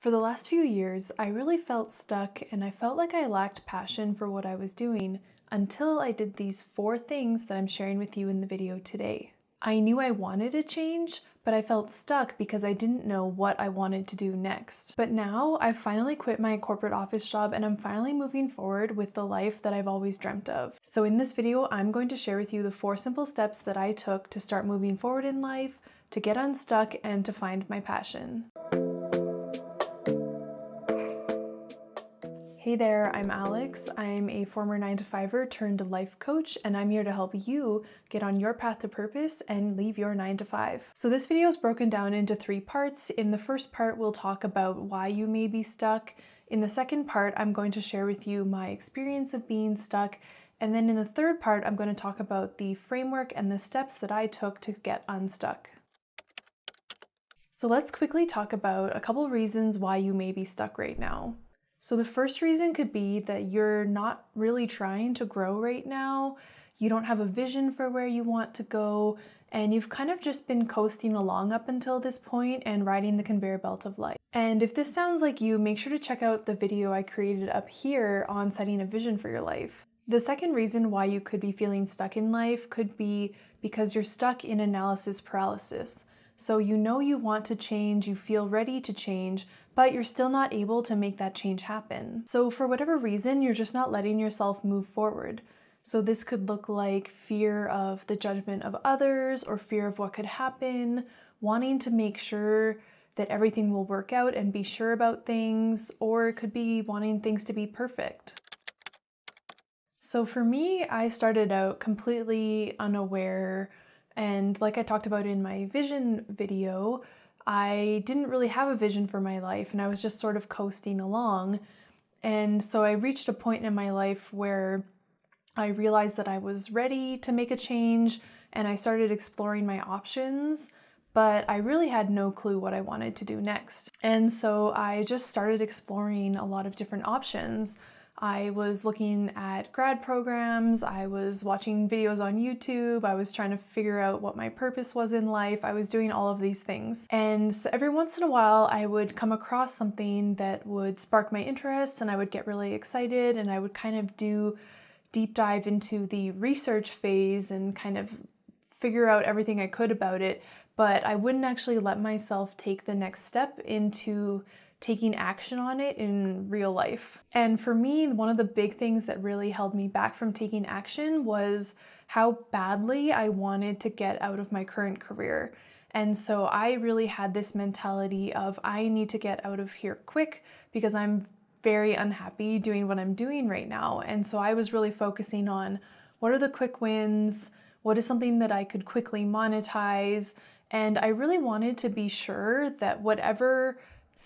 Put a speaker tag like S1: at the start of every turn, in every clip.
S1: For the last few years, I really felt stuck and I felt like I lacked passion for what I was doing until I did these 4 things that I'm sharing with you in the video today. I knew I wanted a change, but I felt stuck because I didn't know what I wanted to do next. But now I've finally quit my corporate office job and I'm finally moving forward with the life that I've always dreamt of. So in this video, I'm going to share with you the 4 simple steps that I took to start moving forward in life, to get unstuck, and to find my passion. Hey there, I'm Alex. I'm a former 9-to-5er turned life coach, and I'm here to help you get on your path to purpose and leave your 9-to-5. So this video is broken down into 3 parts. In the first part, we'll talk about why you may be stuck. In the second part, I'm going to share with you my experience of being stuck. And then in the third part, I'm going to talk about the framework and the steps that I took to get unstuck. So let's quickly talk about a couple reasons why you may be stuck right now. So the first reason could be that you're not really trying to grow right now. You don't have a vision for where you want to go, and you've kind of just been coasting along up until this point and riding the conveyor belt of life. And if this sounds like you, make sure to check out the video I created up here on setting a vision for your life. The second reason why you could be feeling stuck in life could be because you're stuck in analysis paralysis. So you know you want to change, you feel ready to change, but you're still not able to make that change happen. So for whatever reason, you're just not letting yourself move forward. So this could look like fear of the judgment of others or fear of what could happen, wanting to make sure that everything will work out and be sure about things, or it could be wanting things to be perfect. So for me, I started out completely unaware, and like I talked about in my vision video, I didn't really have a vision for my life and I was just sort of coasting along. And so I reached a point in my life where I realized that I was ready to make a change and I started exploring my options, but I really had no clue what I wanted to do next. And so I just started exploring a lot of different options. I was looking at grad programs, I was watching videos on YouTube, I was trying to figure out what my purpose was in life, I was doing all of these things. And so every once in a while I would come across something that would spark my interest and I would get really excited and I would kind of do deep dive into the research phase and kind of figure out everything I could about it, but I wouldn't actually let myself take the next step into taking action on it in real life. And for me, one of the big things that really held me back from taking action was how badly I wanted to get out of my current career. And so I really had this mentality of I need to get out of here quick because I'm very unhappy doing what I'm doing right now. And so I was really focusing on what are the quick wins, what is something that I could quickly monetize, and I really wanted to be sure that whatever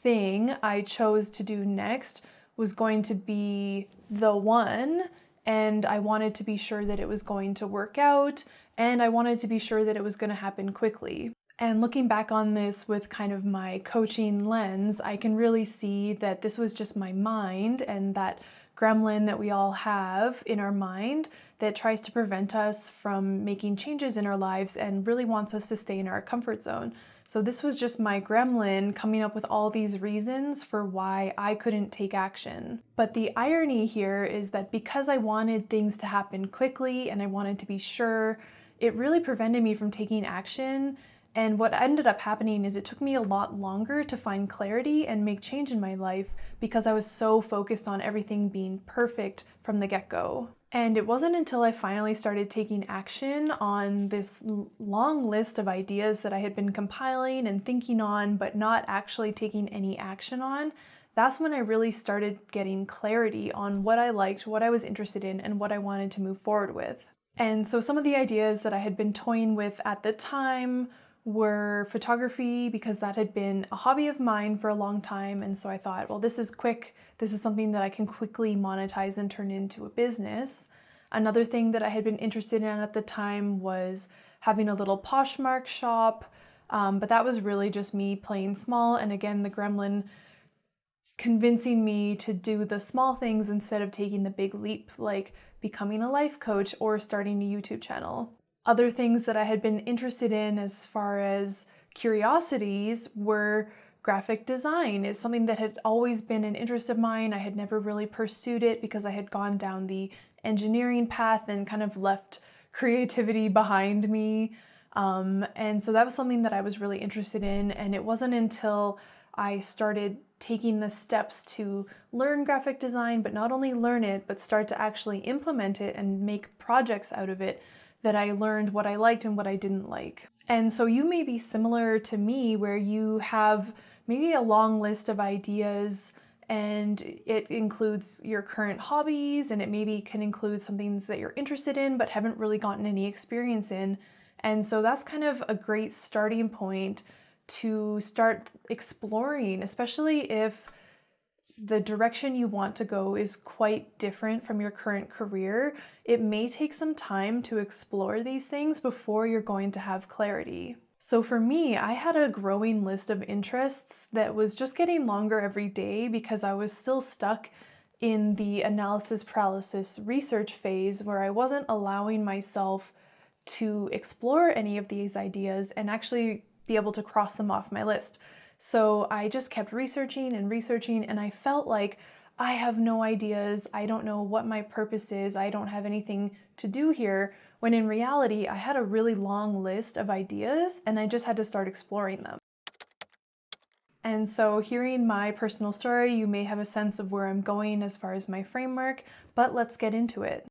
S1: thing I chose to do next was going to be the one, and I wanted to be sure that it was going to work out, and I wanted to be sure that it was going to happen quickly. And looking back on this with kind of my coaching lens, I can really see that this was just my mind and that gremlin that we all have in our mind that tries to prevent us from making changes in our lives and really wants us to stay in our comfort zone. So this was just my gremlin coming up with all these reasons for why I couldn't take action. But the irony here is that because I wanted things to happen quickly and I wanted to be sure, it really prevented me from taking action. And what ended up happening is it took me a lot longer to find clarity and make change in my life because I was so focused on everything being perfect from the get-go. And it wasn't until I finally started taking action on this long list of ideas that I had been compiling and thinking on, but not actually taking any action on, that's when I really started getting clarity on what I liked, what I was interested in, and what I wanted to move forward with. And so some of the ideas that I had been toying with at the time were photography, because that had been a hobby of mine for a long time. And so I thought, well, this is quick. This is something that I can quickly monetize and turn into a business. Another thing that I had been interested in at the time was having a little Poshmark shop, but that was really just me playing small. And again, the gremlin convincing me to do the small things instead of taking the big leap, like becoming a life coach or starting a YouTube channel. Other things that I had been interested in as far as curiosities were graphic design is something that had always been an interest of mine. I had never really pursued it because I had gone down the engineering path and kind of left creativity behind me. And so that was something that I was really interested in. And it wasn't until I started taking the steps to learn graphic design, but not only learn it, but start to actually implement it and make projects out of it, that I learned what I liked and what I didn't like. And so you may be similar to me, where you have maybe a long list of ideas, and it includes your current hobbies, and it maybe can include some things that you're interested in but haven't really gotten any experience in. And so that's kind of a great starting point to start exploring, especially if the direction you want to go is quite different from your current career. It may take some time to explore these things before you're going to have clarity. So for me, I had a growing list of interests that was just getting longer every day because I was still stuck in the analysis paralysis research phase, where I wasn't allowing myself to explore any of these ideas and actually be able to cross them off my list. So I just kept researching and researching, and I felt like I have no ideas. I don't know what my purpose is. I don't have anything to do here. When in reality, I had a really long list of ideas and I just had to start exploring them. And so hearing my personal story, you may have a sense of where I'm going as far as my framework, but let's get into it.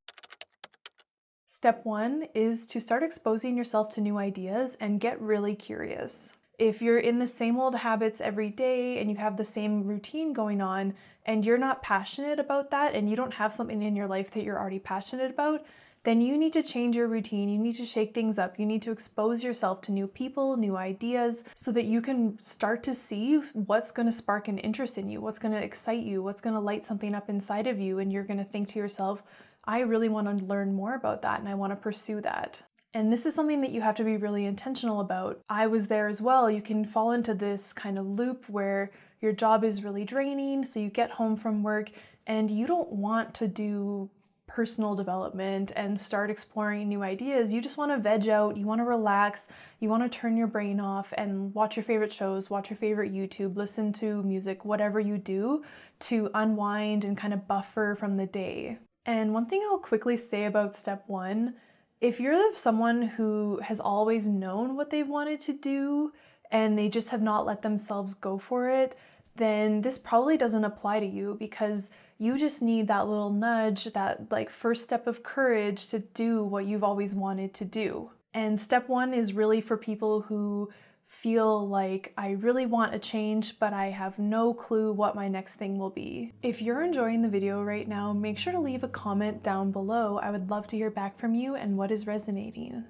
S1: Step 1 is to start exposing yourself to new ideas and get really curious. If you're in the same old habits every day and you have the same routine going on and you're not passionate about that, and you don't have something in your life that you're already passionate about, then you need to change your routine. You need to shake things up. You need to expose yourself to new people, new ideas, so that you can start to see what's going to spark an interest in you, what's going to excite you, what's going to light something up inside of you, and you're going to think to yourself, I really want to learn more about that and I want to pursue that. And this is something that you have to be really intentional about. I was there as well. You can fall into this kind of loop where your job is really draining, so you get home from work and you don't want to do personal development and start exploring new ideas. You just want to veg out, you want to relax, you want to turn your brain off and watch your favorite shows, watch your favorite YouTube, listen to music, whatever you do to unwind and kind of buffer from the day. And one thing I'll quickly say about step 1, if you're someone who has always known what they wanted to do and they just have not let themselves go for it, then this probably doesn't apply to you, because you just need that little nudge, that like first step of courage to do what you've always wanted to do. And step 1 is really for people who feel like, I really want a change, but I have no clue what my next thing will be. If you're enjoying the video right now, make sure to leave a comment down below. I would love to hear back from you and what is resonating.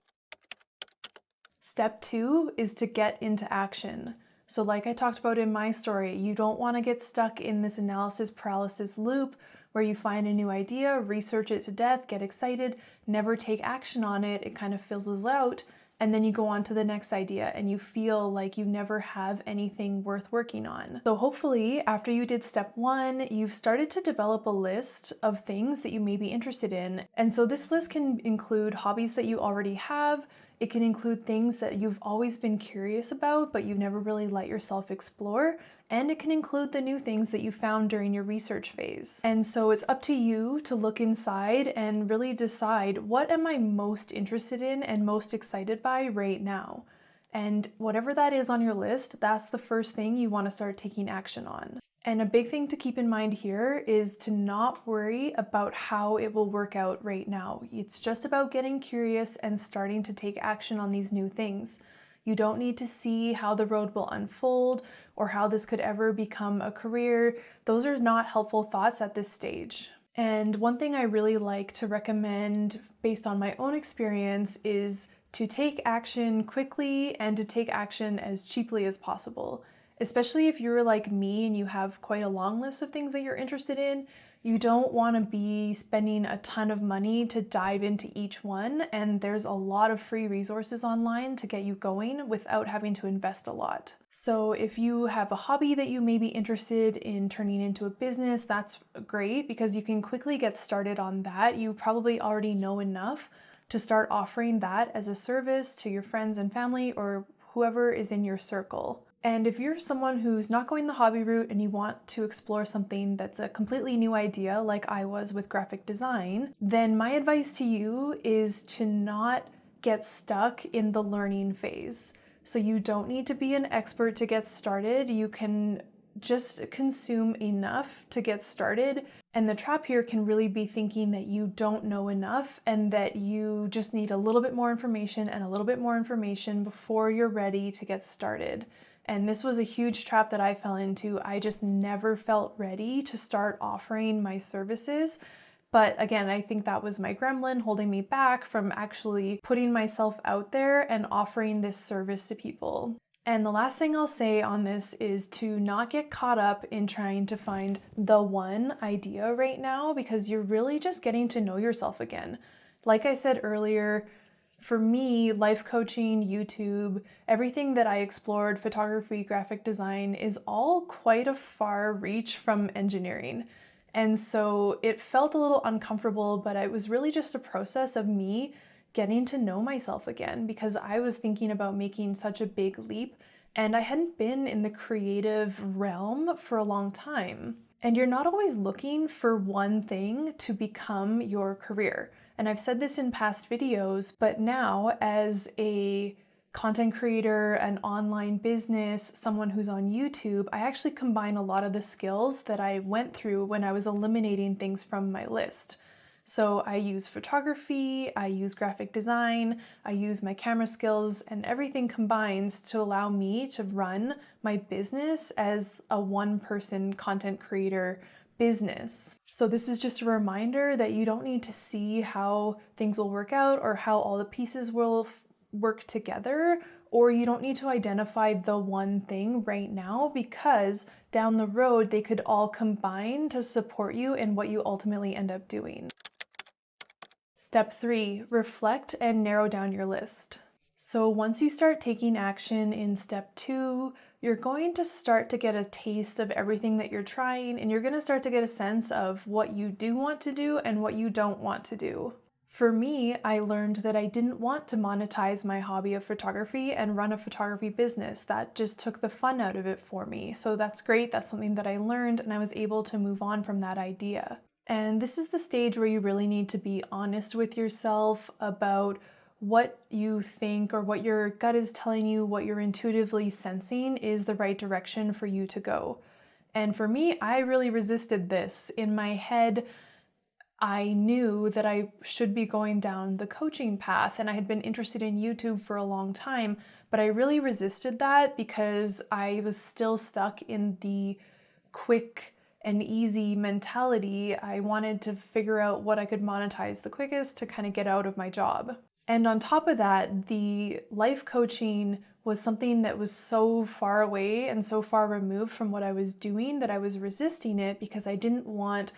S1: Step 2 is to get into action. So like I talked about in my story, you don't want to get stuck in this analysis paralysis loop where you find a new idea, research it to death, get excited, never take action on it, it kind of fizzles out, and then you go on to the next idea and you feel like you never have anything worth working on. So hopefully after you did step 1, you've started to develop a list of things that you may be interested in. And so this list can include hobbies that you already have. It can include things that you've always been curious about, but you've never really let yourself explore. And it can include the new things that you found during your research phase. And so it's up to you to look inside and really decide, what am I most interested in and most excited by right now? And whatever that is on your list, that's the first thing you want to start taking action on. And a big thing to keep in mind here is to not worry about how it will work out right now. It's just about getting curious and starting to take action on these new things. You don't need to see how the road will unfold or how this could ever become a career. Those are not helpful thoughts at this stage. And one thing I really like to recommend based on my own experience is to take action quickly and to take action as cheaply as possible. Especially if you're like me and you have quite a long list of things that you're interested in, you don't want to be spending a ton of money to dive into each one, and there's a lot of free resources online to get you going without having to invest a lot. So if you have a hobby that you may be interested in turning into a business, that's great because you can quickly get started on that. You probably already know enough to start offering that as a service to your friends and family or whoever is in your circle. And if you're someone who's not going the hobby route and you want to explore something that's a completely new idea, like I was with graphic design, then my advice to you is to not get stuck in the learning phase. So you don't need to be an expert to get started. You can just consume enough to get started. And the trap here can really be thinking that you don't know enough and that you just need a little bit more information and a little bit more information before you're ready to get started. And this was a huge trap that I fell into. I just never felt ready to start offering my services. But again, I think that was my gremlin holding me back from actually putting myself out there and offering this service to people. And the last thing I'll say on this is to not get caught up in trying to find the one idea right now, because you're really just getting to know yourself again. Like I said earlier, for me, life coaching, YouTube, everything that I explored, photography, graphic design, is all quite a far reach from engineering. And so it felt a little uncomfortable, but it was really just a process of me getting to know myself again, because I was thinking about making such a big leap and I hadn't been in the creative realm for a long time. And you're not always looking for one thing to become your career. And I've said this in past videos, but now as a content creator, an online business, someone who's on YouTube, I actually combine a lot of the skills that I went through when I was eliminating things from my list. So I use photography, I use graphic design, I use my camera skills, and everything combines to allow me to run my business as a one-person content creator business. So this is just a reminder that you don't need to see how things will work out or how all the pieces will work together, or you don't need to identify the one thing right now, because down the road they could all combine to support you in what you ultimately end up doing. Step 3, reflect and narrow down your list. So once you start taking action in step 2, you're going to start to get a taste of everything that you're trying, and you're going to start to get a sense of what you do want to do and what you don't want to do. For me, I learned that I didn't want to monetize my hobby of photography and run a photography business. That just took the fun out of it for me. So that's great. That's something that I learned, and I was able to move on from that idea. And this is the stage where you really need to be honest with yourself about what you think or what your gut is telling you, what you're intuitively sensing is the right direction for you to go. And for me, I really resisted this. In my head, I knew that I should be going down the coaching path, and I had been interested in YouTube for a long time, but I really resisted that because I was still stuck in the quick and easy mentality. I wanted to figure out what I could monetize the quickest to kind of get out of my job. And on top of that, the life coaching was something that was so far away and so far removed from what I was doing that I was resisting it, because I didn't want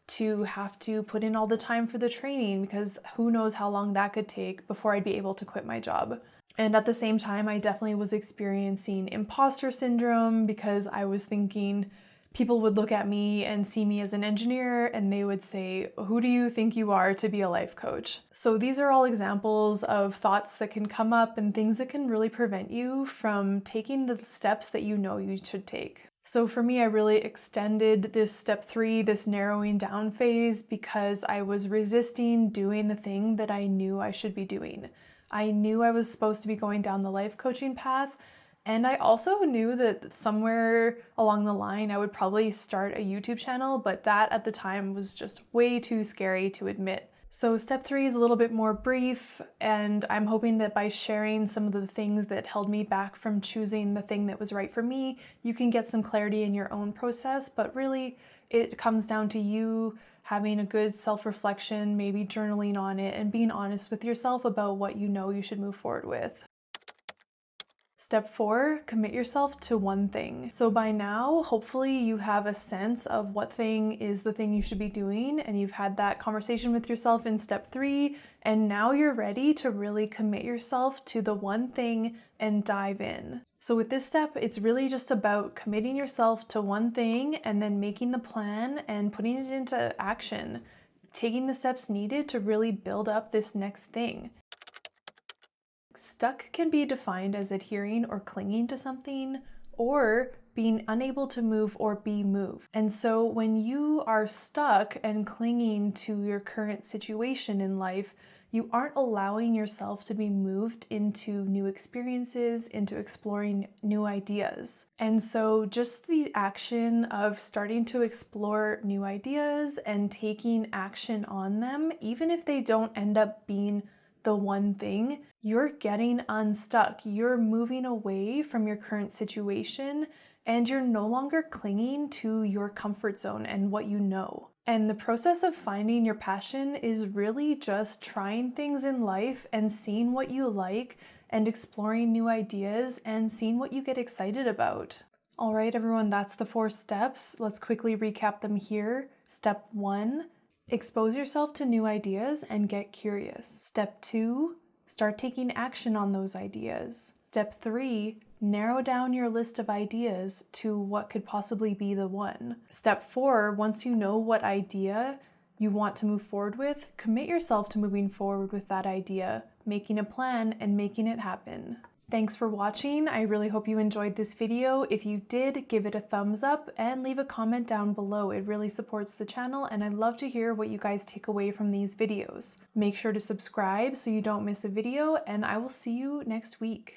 S1: to have to put in all the time for the training, because who knows how long that could take before I'd be able to quit my job. And at the same time, I definitely was experiencing imposter syndrome, because I was thinking people would look at me and see me as an engineer and they would say, "Who do you think you are to be a life coach?" So these are all examples of thoughts that can come up and things that can really prevent you from taking the steps that you know you should take. So for me, I really extended this step 3, this narrowing down phase, because I was resisting doing the thing that I knew I should be doing. I knew I was supposed to be going down the life coaching path, and I also knew that somewhere along the line I would probably start a YouTube channel, but that at the time was just way too scary to admit. So step 3 is a little bit more brief, and I'm hoping that by sharing some of the things that held me back from choosing the thing that was right for me, you can get some clarity in your own process. But really, it comes down to you having a good self-reflection, maybe journaling on it, and being honest with yourself about what you know you should move forward with. Step 4, commit yourself to one thing. So by now, hopefully you have a sense of what thing is the thing you should be doing, and you've had that conversation with yourself in step 3, and now you're ready to really commit yourself to the one thing and dive in. So with this step, it's really just about committing yourself to one thing and then making the plan and putting it into action, taking the steps needed to really build up this next thing. Stuck can be defined as adhering or clinging to something, or being unable to move or be moved. And so when you are stuck and clinging to your current situation in life, you aren't allowing yourself to be moved into new experiences, into exploring new ideas. And so just the action of starting to explore new ideas and taking action on them, even if they don't end up being the one thing, you're getting unstuck. You're moving away from your current situation and you're no longer clinging to your comfort zone and what you know. And the process of finding your passion is really just trying things in life and seeing what you like and exploring new ideas and seeing what you get excited about. All right, everyone, that's the 4 steps. Let's quickly recap them here. Step 1, expose yourself to new ideas and get curious. Step 2, start taking action on those ideas. Step 3, narrow down your list of ideas to what could possibly be the one. Step 4, once you know what idea you want to move forward with, commit yourself to moving forward with that idea, making a plan and making it happen. Thanks for watching. I really hope you enjoyed this video. If you did, give it a thumbs up and leave a comment down below. It really supports the channel and I'd love to hear what you guys take away from these videos. Make sure to subscribe so you don't miss a video and I will see you next week.